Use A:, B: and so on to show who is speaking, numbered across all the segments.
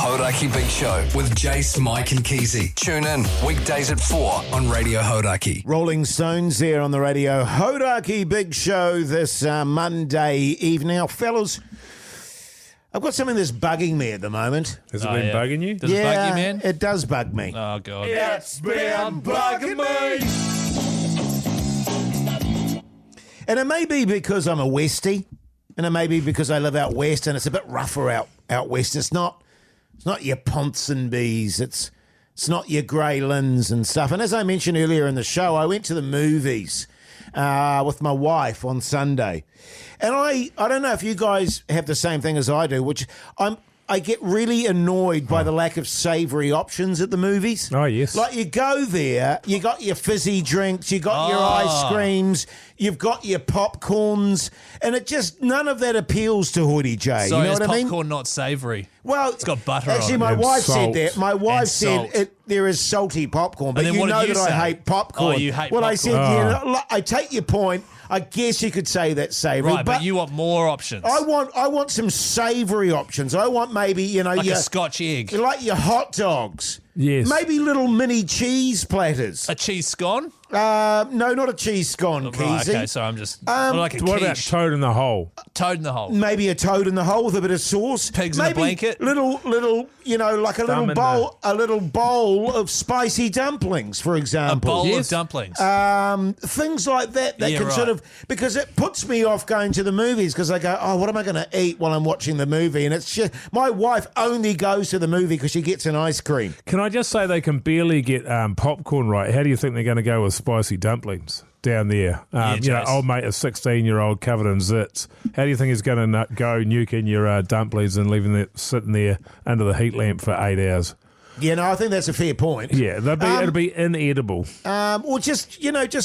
A: Hauraki Big Show with Jace, Mike and Keyzie. Tune in weekdays at 4 on Radio Hauraki.
B: Rolling Stones there on the Radio Hauraki Big Show this Monday evening. Now, fellas, I've got something that's bugging me at the moment.
C: Has it been bugging you?
D: Does it bug you, man?
B: It does bug me.
D: Oh, God.
B: It's been bugging me. And it may be because I'm a Westie, and it may be because I live out west, and it's a bit rougher out west. It's not your Ponsonbys. It's not your Grey Lyns and stuff. And as I mentioned earlier in the show, I went to the movies with my wife on Sunday. And I don't know if you guys have the same thing as I do, which I get really annoyed by the lack of savoury options at the movies.
C: Oh, yes.
B: Like, you go there, you got your fizzy drinks, you got your ice creams, you've got your popcorns, and it just, none of that appeals to Hoyte J.
D: So
B: you know
D: is
B: what I mean?
D: popcorn not savoury?
B: Well,
D: it's got butter
B: actually,
D: on it.
B: my
C: And
B: wife
C: salt.
B: said that. My wife
D: And
B: said
D: salt.
B: there is salty popcorn, but
D: And then
B: you
D: what
B: know
D: did you
B: that I
D: say?
B: hate popcorn.
D: Oh, you hate
B: well, I
D: popcorn.
B: said, I take your point. I guess you could say that's savoury.
D: Right, but you want more options.
B: I want some savoury options. I want maybe,
D: like
B: your
D: a Scotch egg.
B: like your hot dogs.
C: Yes.
B: Maybe little mini cheese platters.
D: A cheese scone?
B: No, not a cheese scone,
D: Right,
B: Keyzie.
D: okay, so I'm just... like a
C: What about
D: quiche.
C: Toad in the Hole?
D: Toad in the hole.
B: Maybe a toad in the hole with a bit of sauce.
D: Pigs in a
B: Maybe
D: blanket.
B: Little, like a
C: Thumb
B: little bowl of spicy dumplings, for
D: A
B: example.
D: bowl
C: Yes.
D: of dumplings.
B: Things like that
D: Yeah,
B: can sort
D: right.
B: of, because it puts me off going to the movies because I go, oh, what am I going to eat while I'm watching the movie? And it's just, my wife only goes to the movie because she gets an ice cream.
C: Can I just say they can barely get popcorn right? How do you think they're going to go with spicy dumplings down there?
D: Jace.
C: Old mate, a 16-year-old covered in zits. How do you think he's going to go nuking your dumplings and leaving it sitting there under the heat lamp for 8 hours?
B: Yeah, no, I think that's a fair point.
C: Yeah, it'll be inedible.
B: Or just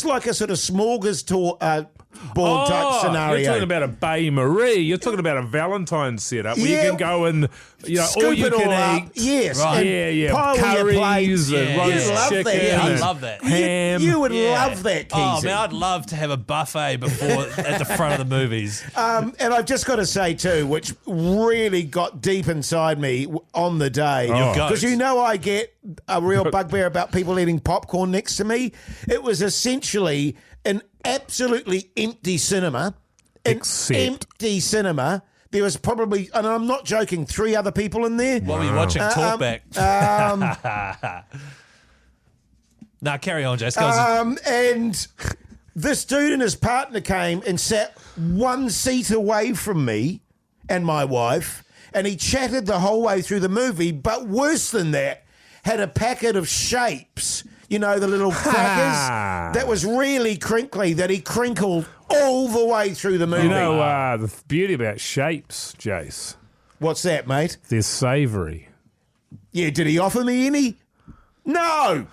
B: like a sort of smorgasbord type scenario.
C: You're talking about a Bay Marie. You're talking about a Valentine's setup where
B: Yeah.
C: you can go and
B: Scoop
C: all you
B: it all
C: can
B: up.
C: eat.
B: Yes.
D: Right.
B: and
C: Yeah.
B: pile your
C: Curries
B: plates.
C: and
D: Yeah,
C: roast
D: yeah.
B: Love
C: chicken.
B: that.
D: Yeah, I
C: and
D: love that.
C: Ham.
B: You would
D: Yeah.
B: love that, Keyzie.
D: Oh, man, I'd love to have a buffet before at the front of the movies.
B: And I've just got to say, too, which really got deep inside me on the day.
D: Your goat.
B: Because I get a real bugbear about people eating popcorn next to me. It was essentially an absolutely empty cinema.
C: Except-
B: empty cinema. There was probably, and I'm not joking, 3 other people in there.
D: What were you watching? Talkback. Now carry on, Jace.
B: And this dude and his partner came and sat 1 seat away from me and my wife, and he chatted the whole way through the movie, but worse than that, had a packet of Shapes, the little crackers, that was really crinkly, that he crinkled all the way through the movie.
C: The beauty about Shapes, Jace,
B: What's that, mate?
C: they're savoury.
B: Yeah, did he offer me any? No!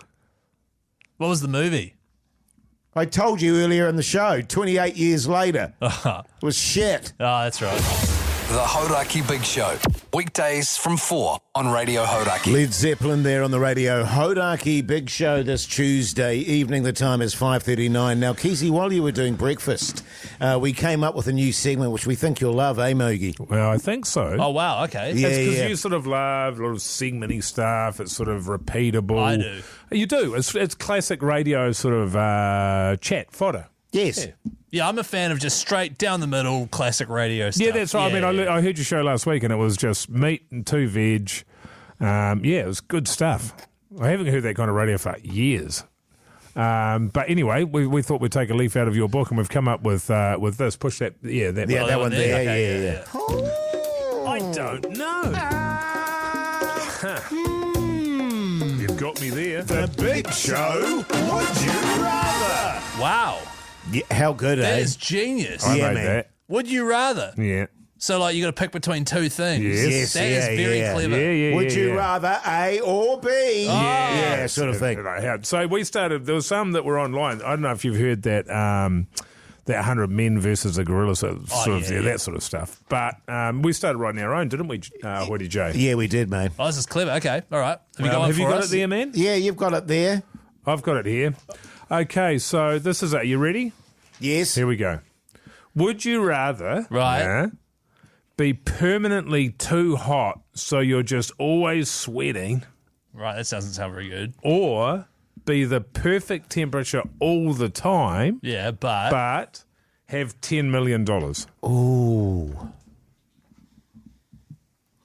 D: What was the movie?
B: I told you earlier in the show, 28 years later. It was shit.
D: Oh, that's right.
A: The Hauraki Big Show. Weekdays from 4 on Radio Hauraki.
B: Led Zeppelin there on the Radio Hauraki Big Show this Tuesday evening. The time is 5:39. Now, Keyzie, while you were doing breakfast, we came up with a new segment which we think you'll love, eh, Mogi?
C: Well, I think so.
D: Oh, wow, okay.
B: Yeah.
C: It's because you sort of love a lot of segmenty stuff. It's sort of repeatable.
D: I do.
C: You do. It's classic radio sort of chat fodder.
B: Yes.
D: Yeah, I'm a fan of just straight down the middle classic radio stuff.
C: Yeah, that's right.
D: Yeah,
C: I heard your show last week and it was just meat and 2 veg. It was good stuff. I haven't heard that kind of radio for years. But anyway, we thought we'd take a leaf out of your book and we've come up with this. Push that. Yeah, that.
B: Yeah, that one there.
D: Okay,
B: Yeah.
C: I don't know. You've got me there.
B: The Big Show. Would you rather?
D: Wow.
B: Yeah, how good,
D: That
B: eh?
D: is genius.
C: I
B: Yeah,
C: made
B: man.
C: that.
D: Would you rather?
C: Yeah.
D: So, you got to pick between 2 things.
C: Yes.
D: That is very clever.
C: Yeah.
B: Would you
C: yeah.
B: rather A or B? Yeah, sort of thing.
C: So we started. There was some that were online. I don't know if you've heard that. That 100 men versus a gorilla, that sort of stuff. But we started writing our own, didn't we, Hoyte J?
B: Yeah, we did, mate.
D: Oh, this is clever. Okay, all right. Have you got one
C: Have you
D: for
C: got
D: us?
C: it there, man?
B: Yeah, you've got it there.
C: I've got it here. Okay, so this is it. You ready?
B: Yes.
C: Here we go. Would you rather
D: Right.
C: be permanently too hot so you're just always sweating,
D: Right, that doesn't sound very good.
C: or be the perfect temperature all the time,
D: Yeah, but
C: have $10 million?
B: Ooh.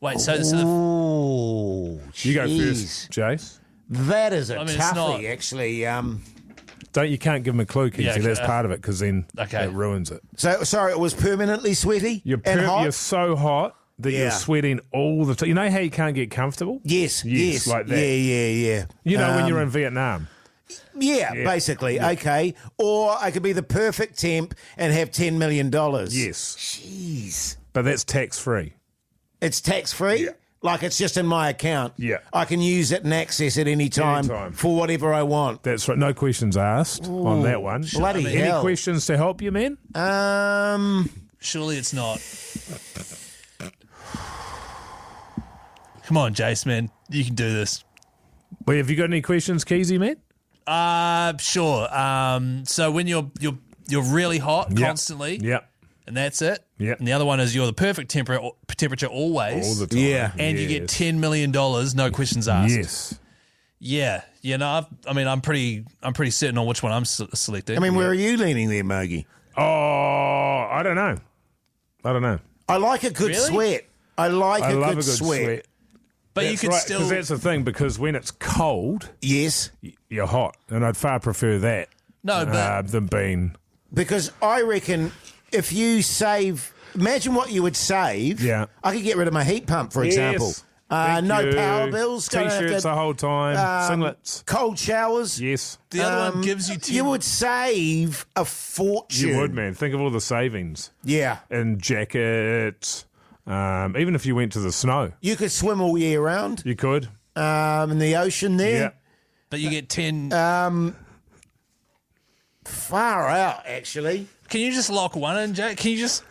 D: wait, so the,
B: Ooh.
C: You go
B: jeez.
C: first, Jace.
B: That is a
D: I mean, it's
B: toughie,
D: not-
B: actually.
C: You can't give him a clue, Keyzie.
D: Yeah, okay.
C: That's part of it, because then
D: Okay.
C: it ruins it.
B: So, sorry, it was permanently sweaty and hot?
C: You're so hot that you're
B: Yeah.
C: sweating all the time. You know how you can't get comfortable?
B: Yes,
C: like that.
B: Yeah.
C: You know, when you're in Vietnam.
B: Yeah, basically.
C: Yeah.
B: Okay. Or I could be the perfect temp and have $10 million.
C: Yes.
B: Jeez.
C: But that's tax-free.
B: It's tax-free?
C: Yeah.
B: Like it's just in my account.
C: Yeah.
B: I can use it and access it any time
C: Anytime.
B: for whatever I want.
C: That's right. No questions asked on that one.
B: Bloody
C: Any
B: hell.
C: questions to help you, man?
D: surely it's not. Come on, Jace, man. You can do this.
C: Well, have you got any questions, Keyzie, man?
D: Sure. So when you're really hot
C: Yep.
D: constantly,
C: Yep.
D: and that's it.
C: Yep.
D: And the other one is you're the perfect temperature always,
C: All the time.
B: Yeah.
D: and you get
C: Yes.
D: $10 million, no questions asked.
C: Yes.
D: Yeah. Yeah. No. I'm pretty certain on which one I'm selecting.
B: I mean, where are you leaning there, Mogi?
C: Oh, I don't know.
B: I like a good
D: Really?
B: sweat. I like
C: I
B: a
C: love
B: good
C: a good sweat.
D: but you
C: That's
D: could
C: right,
D: still.
C: because that's the thing, because when it's cold,
B: Yes.
C: you're hot. And I'd far prefer that
D: No, but
C: than being...
B: Because I reckon if you save, imagine what you would save.
C: Yeah.
B: I could get rid of my heat pump, for
C: Yes.
B: example.
C: Thank
B: No
C: you.
B: power bills. don't have
C: T-shirts
B: to-
C: the whole time. Singlets.
B: Cold showers.
C: Yes.
D: the other one gives you 10.
B: You would save a fortune.
C: You would, man. Think of all the savings.
B: Yeah.
C: In jackets. Even if you went to the snow,
B: You could swim all year round
C: you could.
B: in the ocean
C: Yeah.
B: there.
D: But you get 10.
B: Far out, actually.
D: Can you just lock one in, Jake? Can you just.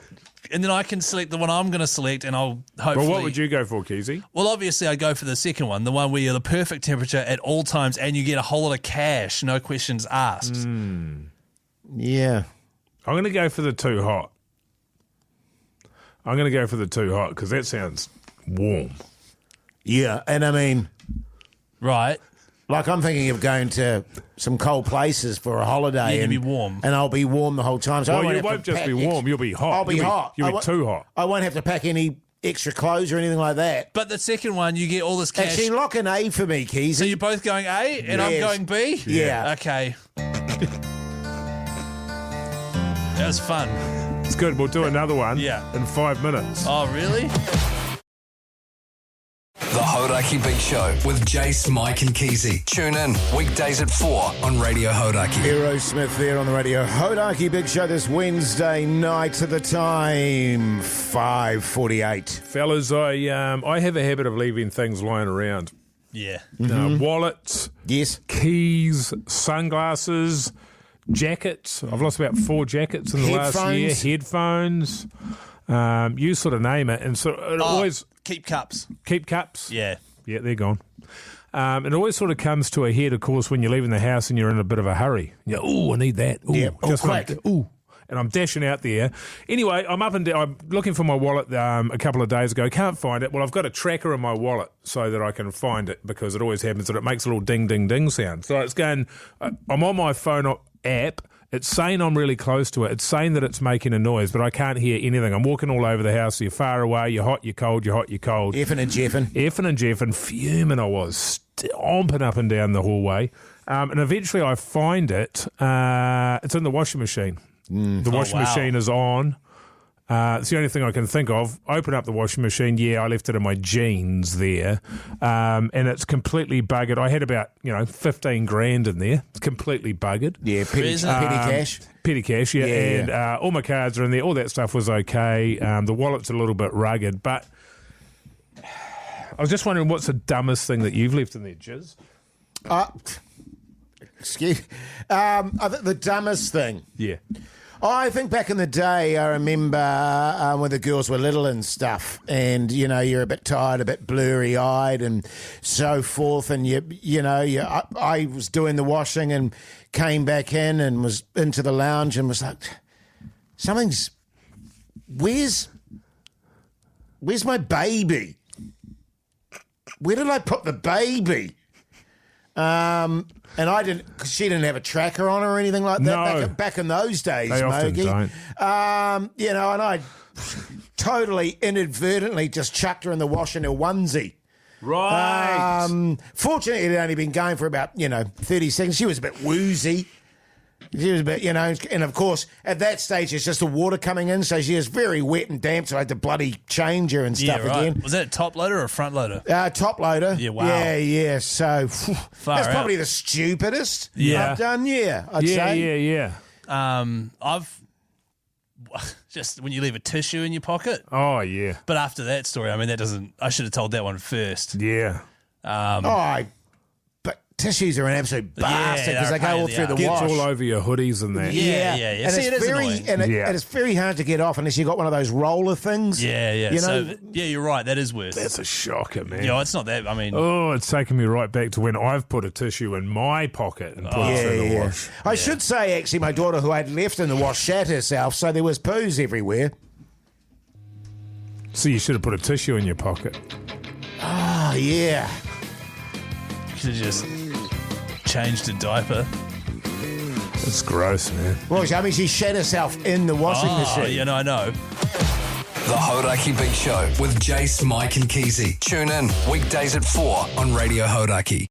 D: And then I can select the one I'm going to select, and I'll hopefully.
C: Well, what would you go for, Keyzie?
D: Well, obviously, I go for the second one, the one where you're the perfect temperature at all times, and you get a whole lot of cash, no questions asked.
B: Yeah.
C: I'm going to go for the too hot. Because that sounds warm.
B: Yeah. And I mean,
D: Right?
B: like I'm thinking of going to some cold places for a holiday.
D: Yeah,
B: and
D: you'll be warm.
B: And I'll be warm the whole time. So I
C: Well,
B: won't
C: you
B: have to
C: won't just
B: pack
C: be warm, you'll be hot.
B: I'll be hot.
C: You'll
B: I
C: be
B: won't-
C: too hot.
B: I won't have to pack any extra clothes or anything like that.
D: But the second one, you get all this cash.
B: Actually, lock an A for me, Keyzie.
D: So you're both going A, and I'm
B: Yes.
D: going B?
B: Yeah.
D: Okay. That was fun.
C: It's good. We'll do another one
D: Yeah.
C: in 5 minutes.
D: Oh, really?
A: The Hauraki Big Show with Jace, Mike and Keyzie. Tune in weekdays at 4 on Radio Hauraki.
B: Aerosmith there on the Radio Hauraki Big Show this Wednesday night at the time 5:48.
C: Fellas, I have a habit of leaving things lying around.
D: Yeah.
C: Wallets,
B: Yes.
C: keys, sunglasses, jackets. I've lost about 4 jackets in the last year.
B: Headphones.
C: Headphones. You sort of name it. And so it always...
D: Keep cups.
C: Keep cups.
D: Yeah.
C: Yeah, they're gone. It always sort of comes to a head, of course, when you're leaving the house and you're in a bit of a hurry. You go, ooh, I need that. Ooh,
B: Yeah. Oh,
C: just
B: quick.
C: ooh. And I'm dashing out there. Anyway, I'm up and down. I'm looking for my wallet a couple of days ago. Can't find it. Well, I've got a tracker in my wallet so that I can find it because it always happens that it makes a little ding, ding, ding sound. So it's going, I'm on my phone app. It's saying I'm really close to it. It's saying that it's making a noise, but I can't hear anything. I'm walking all over the house. You're far away. You're hot, you're cold, you're hot, you're cold.
B: Effing and jeffing.
C: Effing and jeffing, fuming I was, stomping up and down the hallway. And eventually I find it. It's in the washing machine. The washing
D: wow.
C: machine is on. It's the only thing I can think of. Open up the washing machine. Yeah, I left it in my jeans there. And it's completely buggered. I had about, 15 grand in there. It's completely buggered.
B: Yeah, petty
D: Isn't it?
B: cash.
C: Petty cash, yeah.
B: Yeah,
C: And all my cards are in there. All that stuff was okay. The wallet's a little bit rugged. But I was just wondering, what's the dumbest thing that you've left in there, Jiz?
B: Excuse. I think the dumbest thing.
C: Yeah.
B: I think back in the day, I remember when the girls were little and stuff, and you're a bit tired, a bit blurry-eyed, and so forth. And I was doing the washing and came back in and was into the lounge and was like, where's Where's my baby? Where did I put the baby? And I didn't, because she didn't have a tracker on her or anything like that back in those days,
C: They often
B: Mogi.
C: don't.
B: And I totally inadvertently just chucked her in the wash in her onesie.
C: Right.
B: Fortunately, it had only been going for about, 30 seconds. She was a bit woozy. She was a bit, and of course, at that stage, it's just the water coming in, so she was very wet and damp, so I had to bloody change her and stuff again.
D: Was that a top loader or a front loader?
B: Top loader.
D: Yeah, wow.
B: Yeah, so that's probably the stupidest I've done, I'd say.
C: Yeah.
D: I've just when you leave a tissue in your pocket.
C: Oh, yeah.
D: But after that story, I mean, I should have told that one first.
C: Yeah.
B: But tissues are an absolute bastard because they go all through the
C: Gets
B: wash.
C: all over your hoodies and that.
D: Yeah.
B: And
D: See,
B: it's very and it's very hard to get off unless you've got one of those roller things.
D: Yeah. So, you're right. That is worse.
C: That's a shocker, man.
D: Yeah, it's not that. I mean,
C: it's taken me right back to when I've put a tissue in my pocket and put it through the wash.
B: I should say, actually, my daughter, who I'd left in the wash, shat herself, so there was poos everywhere.
C: So you should have put a tissue in your pocket.
B: Oh, yeah.
D: you should have just changed a diaper.
C: It's gross, man.
B: Well, I mean, she shat herself in the washing machine.
D: Yeah, no, I know.
A: The Hauraki Big Show with Jace, Mike and Keyzie. Tune in weekdays at 4 on Radio Hauraki.